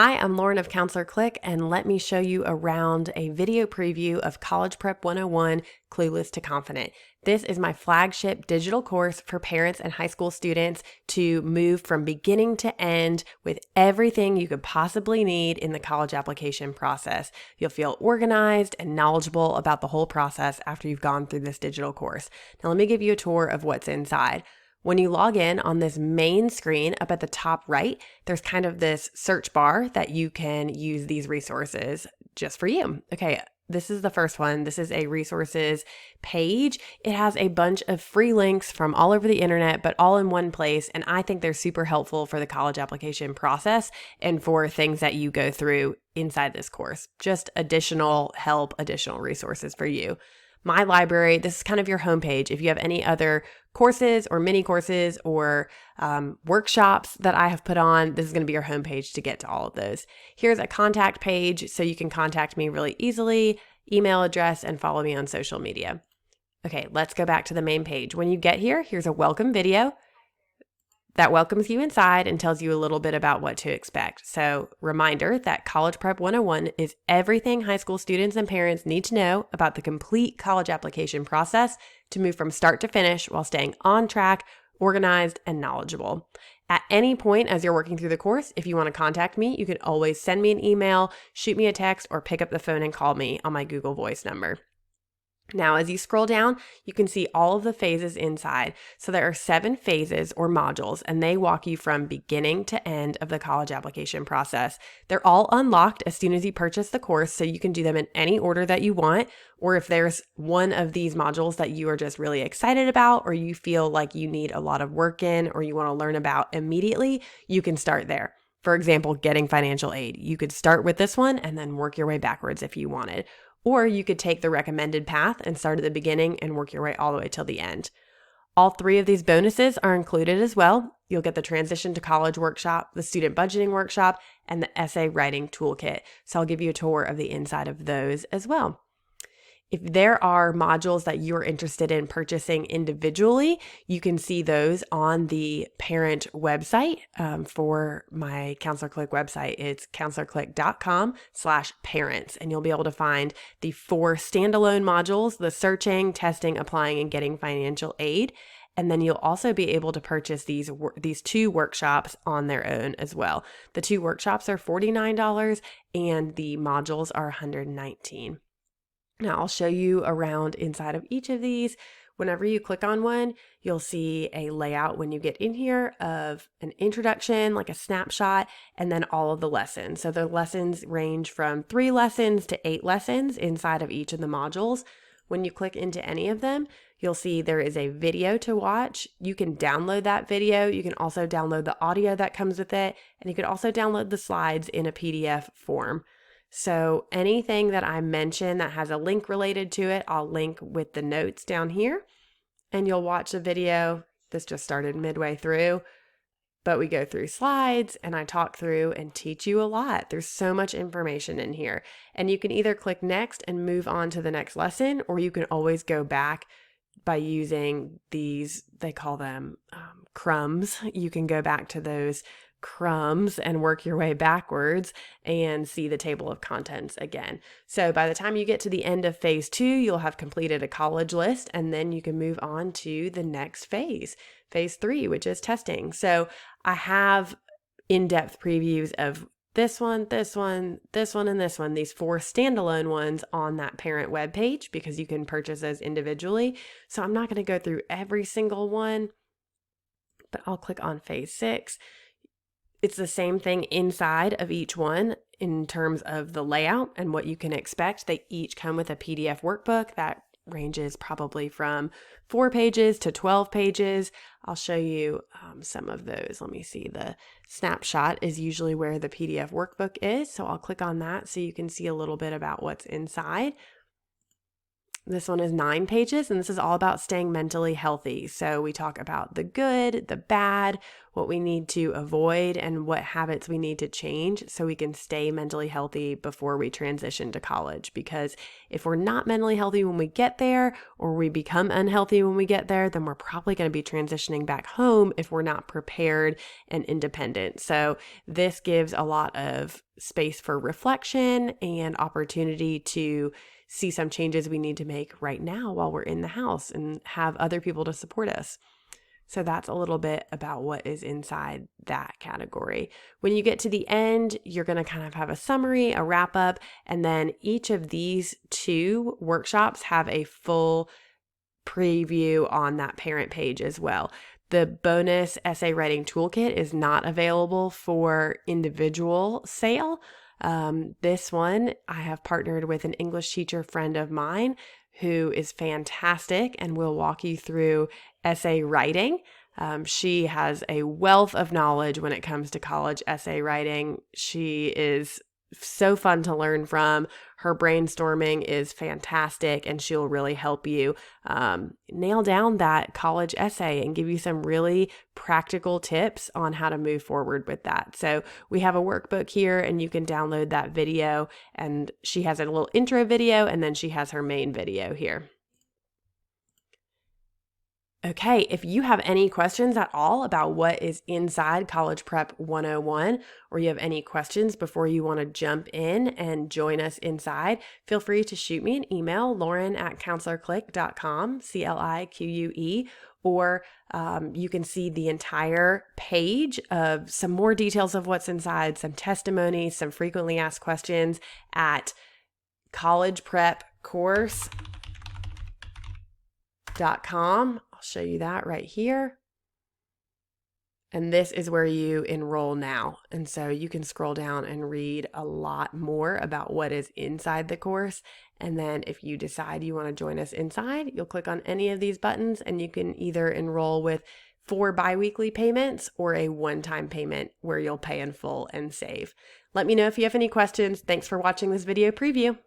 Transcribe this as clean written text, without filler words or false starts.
Hi, I'm Lauren of Counselor Click, and let me show you around a video preview of College Prep 101, Clueless to Confident. This is my flagship digital course for parents and high school students to move from beginning to end with everything you could possibly need in the college application process. You'll feel organized and knowledgeable about the whole process after you've gone through this digital course. Now, let me give you a tour of what's inside. When you log in on this main screen up at the top right, there's kind of this search bar that you can use these resources just for you. Okay, this is the first one. This is a resources page. It has a bunch of free links from all over the internet, but all in one place. And I think they're super helpful for the college application process and for things that you go through inside this course. Just additional help, additional resources for you. My library, this is kind of your homepage. If you have any other courses or mini courses or workshops that I have put on, this is going to be your homepage to get to all of those. Here's a contact page so you can contact me really easily, email address, and follow me on social media. Okay, let's go back to the main page. When you get here, here's a welcome video that welcomes you inside and tells you a little bit about what to expect. So, reminder that College Prep 101 is everything high school students and parents need to know about the complete college application process to move from start to finish while staying on track, organized, and knowledgeable. At any point as you're working through the course, if you want to contact me, you can always send me an email, shoot me a text, or pick up the phone and call me on my Google Voice number. Now, as you scroll down, you can see all of the phases inside. So there are 7 phases or modules, and they walk you from beginning to end of the college application process. They're all unlocked as soon as you purchase the course, so you can do them in any order that you want. Or if there's one of these modules that you are just really excited about, or you feel like you need a lot of work in, or you want to learn about immediately, you can start there. For example, getting financial aid. You could start with this one and then work your way backwards if you wanted. Or you could take the recommended path and start at the beginning and work your way all the way till the end. All 3 of these bonuses are included as well. You'll get the Transition to College workshop, the Student Budgeting workshop, and the Essay Writing Toolkit. So I'll give you a tour of the inside of those as well. If there are modules that you're interested in purchasing individually, you can see those on the parent website for my Counselor Click website. It's counselorclick.com/parents, and you'll be able to find the 4 standalone modules, the searching, testing, applying, and getting financial aid. And then you'll also be able to purchase these 2 workshops on their own as well. The 2 workshops are $49 and the modules are $119. Now I'll show you around inside of each of these. Whenever you click on one, you'll see a layout when you get in here of an introduction, like a snapshot, and then all of the lessons. So the lessons range from 3 lessons to 8 lessons inside of each of the modules. When you click into any of them, you'll see there is a video to watch. You can download that video. You can also download the audio that comes with it, and you can also download the slides in a PDF form. So anything that I mention that has a link related to it, I'll link with the notes down here, and you'll watch the video. This just started midway through, but we go through slides and I talk through and teach you a lot. There's so much information in here, and you can either click next and move on to the next lesson, or you can always go back by using these, they call them crumbs. You can go back to those crumbs and work your way backwards and see the table of contents again. So by the time you get to the end of phase 2, you'll have completed a college list, and then you can move on to the next phase 3, which is testing. So I have in-depth previews of this one, this one, this one, and this one, these 4 standalone ones on that parent webpage, because you can purchase those individually. So I'm not going to go through every single one, but I'll click on phase 6. It's the same thing inside of each one in terms of the layout and what you can expect. They each come with a PDF workbook that ranges probably from 4 pages to 12 pages. I'll show you some of those. Let me see. The snapshot is usually where the PDF workbook is. So I'll click on that so you can see a little bit about what's inside. This one is 9 pages, and this is all about staying mentally healthy. So we talk about the good, the bad, what we need to avoid, and what habits we need to change so we can stay mentally healthy before we transition to college. Because if we're not mentally healthy when we get there, or we become unhealthy when we get there, then we're probably going to be transitioning back home if we're not prepared and independent. So this gives a lot of space for reflection and opportunity to see some changes we need to make right now while we're in the house and have other people to support us. So that's a little bit about what is inside that category. When you get to the end, you're going to kind of have a summary, a wrap up, and then each of these 2 workshops have a full preview on that parent page as well. The bonus essay writing toolkit is not available for individual sale. This one, I have partnered with an English teacher friend of mine who is fantastic and will walk you through essay writing. She has a wealth of knowledge when it comes to college essay writing. She is so fun to learn from. Her brainstorming is fantastic, and she'll really help you nail down that college essay and give you some really practical tips on how to move forward with that. So we have a workbook here, and you can download that video, and she has a little intro video, and then she has her main video here. Okay, if you have any questions at all about what is inside College Prep 101, or you have any questions before you want to jump in and join us inside, feel free to shoot me an email, lauren@counselorclique.com, CLIQUE, or you can see the entire page of some more details of what's inside, some testimonies, some frequently asked questions at collegeprepcourse.com. I'll show you that right here. And this is where you enroll now. And so you can scroll down and read a lot more about what is inside the course. And then if you decide you want to join us inside, you'll click on any of these buttons and you can either enroll with 4 biweekly payments or a one-time payment where you'll pay in full and save. Let me know if you have any questions. Thanks for watching this video preview.